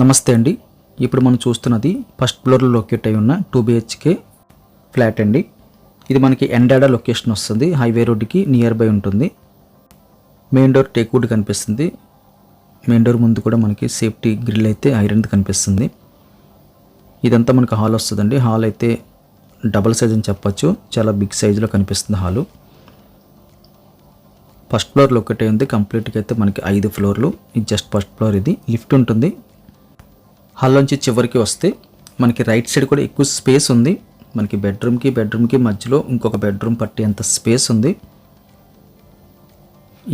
నమస్తే అండి. ఇప్పుడు మనం చూస్తున్నది ఫస్ట్ ఫ్లోర్లో లొకేట్ అయి ఉన్న 2 BHK ఫ్లాట్ అండి. ఇది మనకి ఎండాడా లొకేషన్ వస్తుంది. హైవే రోడ్డుకి నియర్ బై ఉంటుంది. మెయిన్ డోర్ టేక్ వుడ్ కనిపిస్తుంది. మెయిన్ డోర్ ముందు కూడా మనకి సేఫ్టీ గ్రిల్ అయితే ఐరన్ కనిపిస్తుంది. ఇదంతా మనకి హాల్ వస్తుందండి. హాల్ అయితే డబల్ సైజ్ అని చెప్పొచ్చు. చాలా బిగ్ సైజులో కనిపిస్తుంది హాలు. ఫస్ట్ ఫ్లోర్ లొకేట్ అయి ఉంది. కంప్లీట్గా అయితే మనకి 5 ఫ్లోర్లు. ఇది జస్ట్ ఫస్ట్ ఫ్లోర్. ఇది లిఫ్ట్ ఉంటుంది. హాల్ నుంచి చివరికి వస్తే మనకి రైట్ సైడ్ కూడా ఎక్కువ స్పేస్ ఉంది. మనకి బెడ్రూమ్కి మధ్యలో ఇంకొక బెడ్రూమ్ పట్టేంత స్పేస్ ఉంది.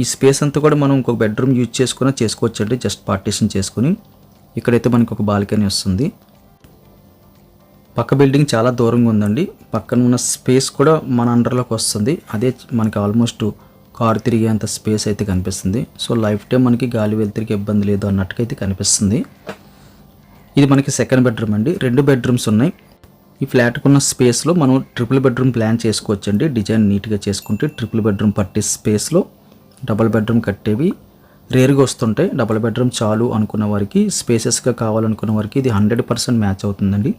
ఈ స్పేస్ అంతా కూడా మనం ఇంకొక బెడ్రూమ్ యూజ్ చేసుకోవచ్చండి. జస్ట్ పార్టీషన్ చేసుకుని. ఇక్కడైతే మనకి ఒక బాల్కనీ వస్తుంది. పక్క బిల్డింగ్ చాలా దూరంగా ఉందండి. పక్కన ఉన్న స్పేస్ కూడా మన అండర్లోకి వస్తుంది. అదే మనకి ఆల్మోస్ట్ కారు తిరిగేంత స్పేస్ అయితే కనిపిస్తుంది. సో లైఫ్ టైం మనకి గాలి వెలుతురికి ఇబ్బంది లేదు అన్నట్టుగా అయితే కనిపిస్తుంది. ఇది మనకి సెకండ్ బెడ్రూమ్ అండి. 2 బెడ్రూమ్స్ ఉన్నాయి. ఈ ఫ్లాట్కు ఉన్న స్పేస్లో మనం ట్రిపుల్ బెడ్రూమ్ ప్లాన్ చేసుకోవచ్చండి. డిజైన్ నీట్గా చేసుకుంటే ట్రిపుల్ బెడ్రూమ్ పట్టే స్పేస్లో డబుల్ బెడ్రూమ్ కట్టేవి రేరుగా వస్తుంటాయి. డబుల్ బెడ్రూమ్ చాలు అనుకున్న వారికి, స్పేసెస్గా కావాలనుకున్న వారికి ఇది 100% మ్యాచ్ అవుతుందండి.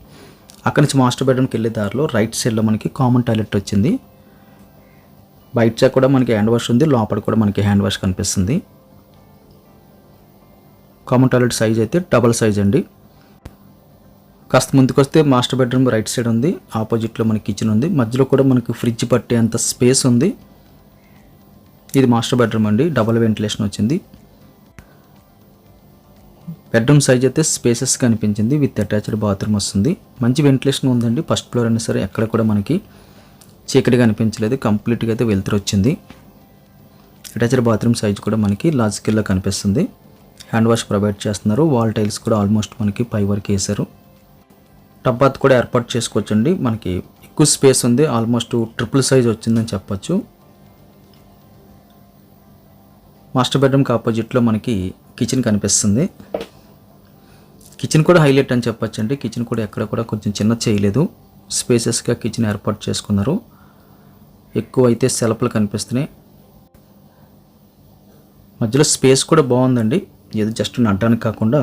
అక్కడి నుంచి మాస్టర్ బెడ్రూమ్కి వెళ్ళే దారిలో రైట్ సైడ్లో మనకి కామన్ టాయిలెట్ వచ్చింది. బయట సైడ్ కూడా మనకి హ్యాండ్ వాష్ ఉంది. లోపల కూడా మనకి హ్యాండ్ వాష్ కనిపిస్తుంది. కామన్ టాయిలెట్ సైజ్ అయితే డబల్ సైజ్ అండి. కాస్త ముందుకు వస్తే మాస్టర్ బెడ్రూమ్ రైట్ సైడ్ ఉంది. ఆపోజిట్లో మనకి కిచెన్ ఉంది. మధ్యలో కూడా మనకి ఫ్రిడ్జ్ పట్టేంత స్పేస్ ఉంది. ఇది మాస్టర్ బెడ్రూమ్ అండి. డబుల్ వెంటిలేషన్ వచ్చింది. బెడ్రూమ్ సైజ్ అయితే స్పేసెస్ కనిపించింది. విత్ అటాచ్డ్ బాత్రూమ్ వస్తుంది. మంచి వెంటిలేషన్ ఉందండి. ఫస్ట్ ఫ్లోర్ అయినా సరే ఎక్కడ కూడా మనకి చీకటిగా అనిపించలేదు. కంప్లీట్గా అయితే వెలుతురు వచ్చింది. అటాచ్డ్ బాత్రూమ్ సైజ్ కూడా మనకి లాజికల్గా కనిపిస్తుంది. హ్యాండ్ వాష్ ప్రొవైడ్ చేస్తున్నారు. వాల్ టైల్స్ కూడా ఆల్మోస్ట్ మనకి పై వరకు వేశారు. టబ్ బాత్ కూడా ఏర్పాటు చేసుకోవచ్చండి. మనకి ఎక్కువ స్పేస్ ఉంది. ఆల్మోస్ట్ ట్రిపుల్ సైజ్ వచ్చిందని చెప్పొచ్చు. మాస్టర్ బెడ్రూమ్కి ఆపోజిట్లో మనకి కిచెన్ కనిపిస్తుంది. కిచెన్ కూడా హైలైట్ అని చెప్పొచ్చు అండి. కిచెన్ కూడా ఎక్కడ కూడా కొంచెం చిన్న చేయలేదు. స్పేసెస్గా కిచెన్ ఏర్పాటు చేసుకున్నారు. ఎక్కువ అయితే సెల్ఫ్లు కనిపిస్తున్నాయి. మధ్యలో స్పేస్ కూడా బాగుందండి. ఏదో జస్ట్ నడ్డానికి కాకుండా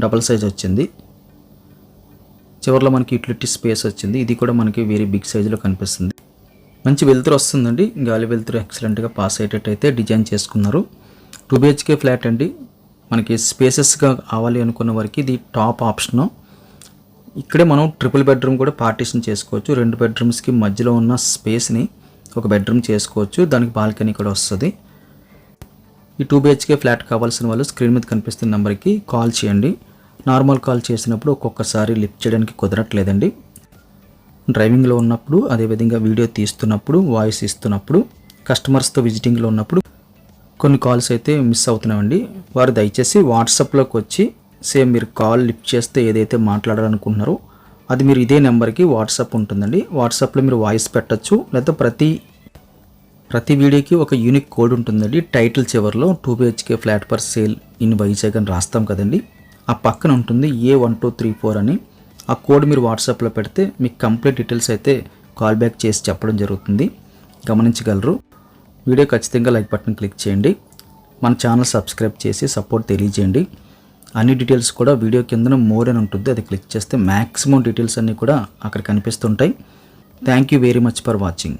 డబల్ సైజ్ వచ్చింది. చివరిలో మనకి యూటిలిటీ స్పేస్ వచ్చింది. ఇది కూడా మనకి వెరీ బిగ్ సైజులో కనిపిస్తుంది. మంచి వెలుతురు వస్తుందండి. గాలి వెలుతురు ఎక్సలెంట్గా పాస్ అయ్యేటట్టు అయితే డిజైన్ చేసుకున్నారు. 2 BHK ఫ్లాట్ అండి. మనకి స్పేసెస్గా కావాలి అనుకున్న వారికి ఇది టాప్ ఆప్షను. ఇక్కడే మనం ట్రిపుల్ బెడ్రూమ్ కూడా పార్టీషన్ చేసుకోవచ్చు. 2 బెడ్రూమ్స్కి మధ్యలో ఉన్న స్పేస్ని ఒక బెడ్రూమ్ చేసుకోవచ్చు. దానికి బాల్కనీ కూడా వస్తుంది. ఈ 2 BHK ఫ్లాట్ కావాల్సిన వాళ్ళు స్క్రీన్ మీద కనిపిస్తున్న నెంబర్కి కాల్ చేయండి. నార్మల్ కాల్ చేసినప్పుడు ఒక్కొక్కసారి లిఫ్ట్ చేయడానికి కుదరట్లేదండి. డ్రైవింగ్లో ఉన్నప్పుడు, అదేవిధంగా వీడియో తీస్తున్నప్పుడు, వాయిస్ ఇస్తున్నప్పుడు, కస్టమర్స్తో విజిటింగ్లో ఉన్నప్పుడు కొన్ని కాల్స్ అయితే మిస్ అవుతున్నామండి. వారు దయచేసి వాట్సాప్లోకి వచ్చి సేమ్ మీరు కాల్ లిఫ్ట్ చేస్తే ఏదైతే మాట్లాడాలనుకుంటున్నారో అది మీరు ఇదే నెంబర్కి వాట్సాప్ ఉంటుందండి. వాట్సాప్లో మీరు వాయిస్ పెట్టచ్చు. లేదా ప్రతి వీడియోకి ఒక యూనిక్ కోడ్ ఉంటుందండి. టైటిల్ చివరిలో 2 BHK flat for sale in Vizag అని రాస్తాం కదండి. ఆ పక్కన ఉంటుంది A1234 అని. ఆ కోడ్ మీరు వాట్సాప్లో పెడితే మీకు కంప్లీట్ డీటెయిల్స్ అయితే కాల్ బ్యాక్ చేసి చెప్పడం జరుగుతుంది. గమనించగలరు. వీడియో ఖచ్చితంగా లైక్ బటన్ క్లిక్ చేయండి. మన ఛానల్ సబ్స్క్రైబ్ చేసి సపోర్ట్ తెలియజేయండి. అన్ని డీటెయిల్స్ కూడా వీడియో కిందన మోర్ అని ఉంటుంది. అది క్లిక్ చేస్తే మ్యాక్సిమం డీటెయిల్స్ అన్నీ కూడా అక్కడ కనిపిస్తుంటాయి. Thank you very much for watching.